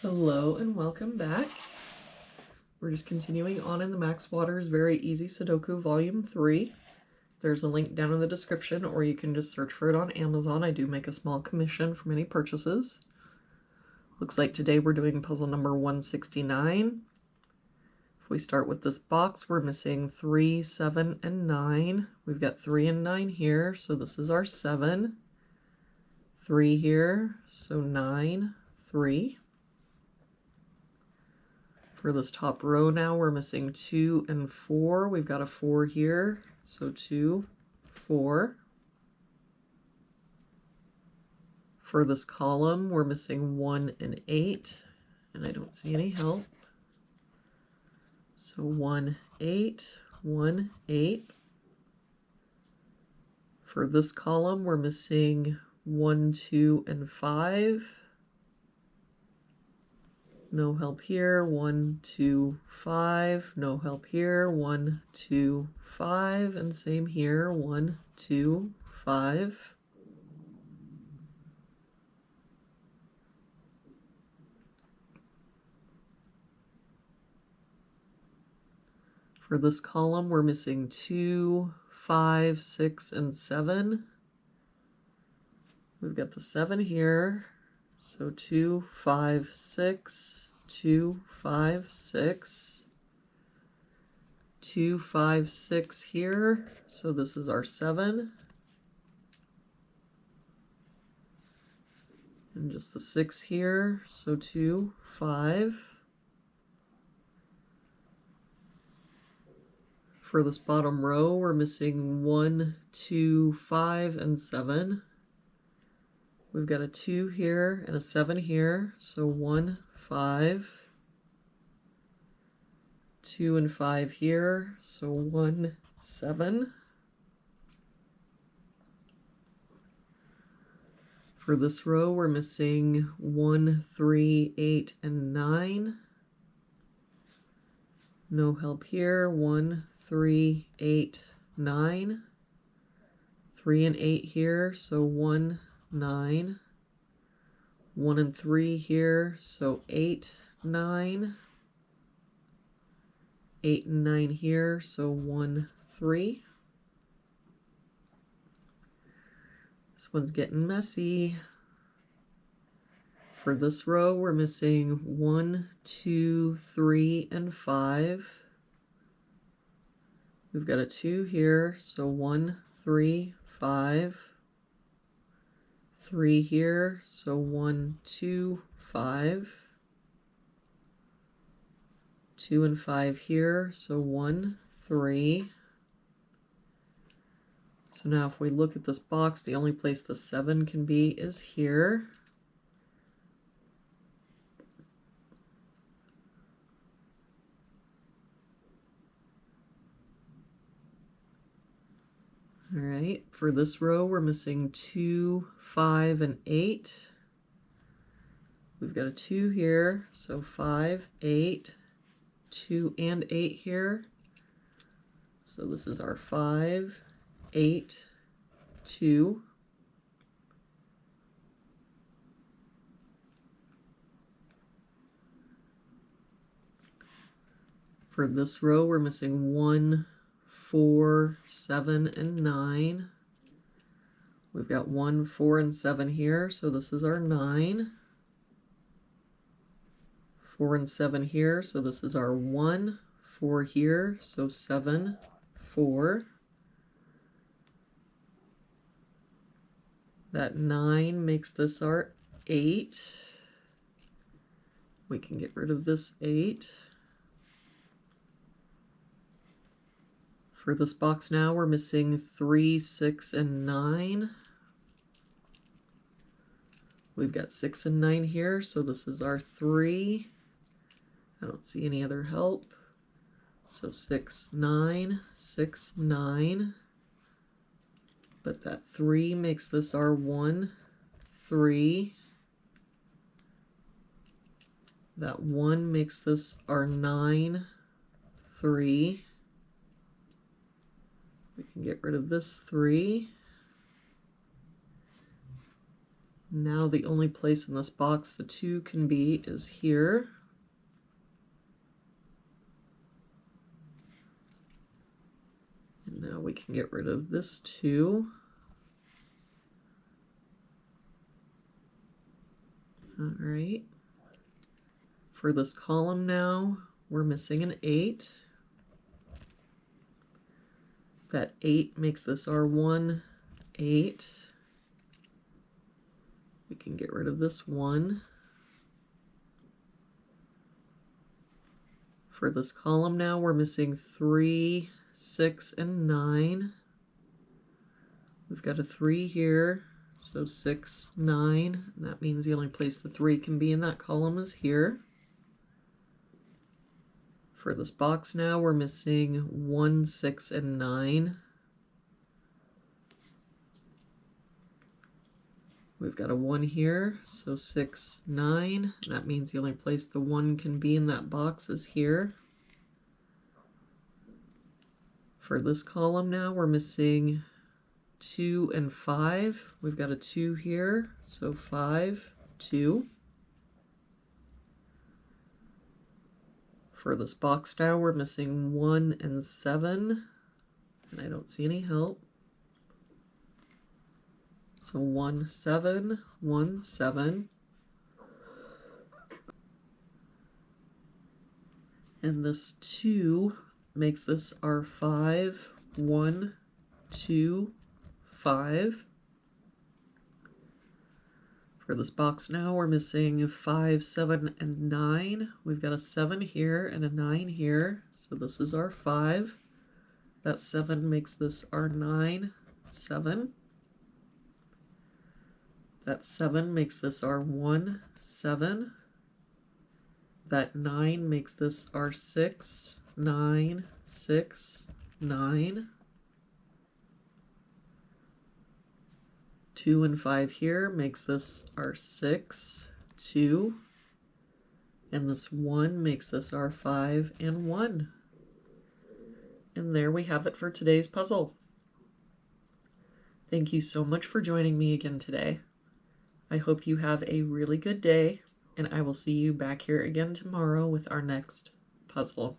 Hello and welcome back. We're just continuing on in the Max Waters Very Easy Sudoku Volume 3. There's a link down in the description, or you can just search for it on Amazon. I do make a small commission from any purchases. Looks like today we're doing puzzle number 169. If we start with this box, we're missing 3, 7, and 9. We've got 3 and 9 here, so this is our 7. 3 here, so 9, 3. For this top row now, we're missing 2 and 4. We've got a 4 here, so 2, 4. For this column, we're missing 1 and 8, and I don't see any help. So 1, 8, 1, 8. For this column, we're missing 1, 2, and 5. No help here. 1, 2, 5. No help here. 1, 2, 5. And same here. 1, 2, 5. For this column, we're missing 2, 5, 6, and 7. We've got the 7 here. So 2, 5, 6, 2, 5, 6, 2, 5, 6 here. So this is our 7. And just the 6 here. So 2, 5. For this bottom row, we're missing 1, 2, 5, and 7. We've got a 2 here and a 7 here, so 1, 5. 2 and 5 here, so 1, 7. For this row, we're missing 1, 3, 8, and 9. No help here. 1, 3, 8, 9. 3 and 8 here, so 1, 9. 1 and 3 here, so 8, 9. 8 and 9 here, so 1, 3. This one's getting messy. For this row, we're missing 1, 2, 3, and 5. We've got a 2 here, so 1, 3, 5. 3 here, so 1, 2, 5. 2 and 5 here, so 1, 3. So now if we look at this box, the only place the 7 can be is here. All right, for this row, we're missing 2, 5, and 8. We've got a 2 here, so 5, 8, 2 and 8 here. So this is our 5, 8, 2. For this row, we're missing 1, 4, 7, and 9. We've got 1, 4, and 7 here, so this is our 9. 4 and 7 here, so this is our 1. 4 here, so 7, 4. That 9 makes this our 8. We can get rid of this 8. For this box now, we're missing 3, 6, and 9. We've got 6 and 9 here, so this is our 3. I don't see any other help. So 6, 9, 6, 9. But that 3 makes this our 1, 3. That 1 makes this our 9, 3. We can get rid of this 3. Now the only place in this box the 2 can be is here. And now we can get rid of this 2. All right. For this column now, we're missing an 8. That 8 makes this our 1, 8. We can get rid of this 1. For this column now, we're missing 3, 6, and 9. We've got a 3 here, so 6, 9. And that means the only place the 3 can be in that column is here. For this box now, we're missing 1, 6, and 9. We've got a 1 here, so 6, 9. That means the only place the 1 can be in that box is here. For this column now, we're missing 2 and 5. We've got a 2 here, so 5, 2. For this box now, we're missing 1 and 7, and I don't see any help. So 1, 7, 1, 7. And this 2 makes this our 5, 1, 2, 5. For this box now, we're missing 5, 7, and 9. We've got a 7 here and a 9 here, so this is our 5. That 7 makes this our 9, 7. That 7 makes this our 1, 7. That 9 makes this our 6, 9, 6, 9. 2 and 5 here makes this our 6, 2. And this 1 makes this our 5 and 1. And there we have it for today's puzzle. Thank you so much for joining me again today. I hope you have a really good day, and I will see you back here again tomorrow with our next puzzle.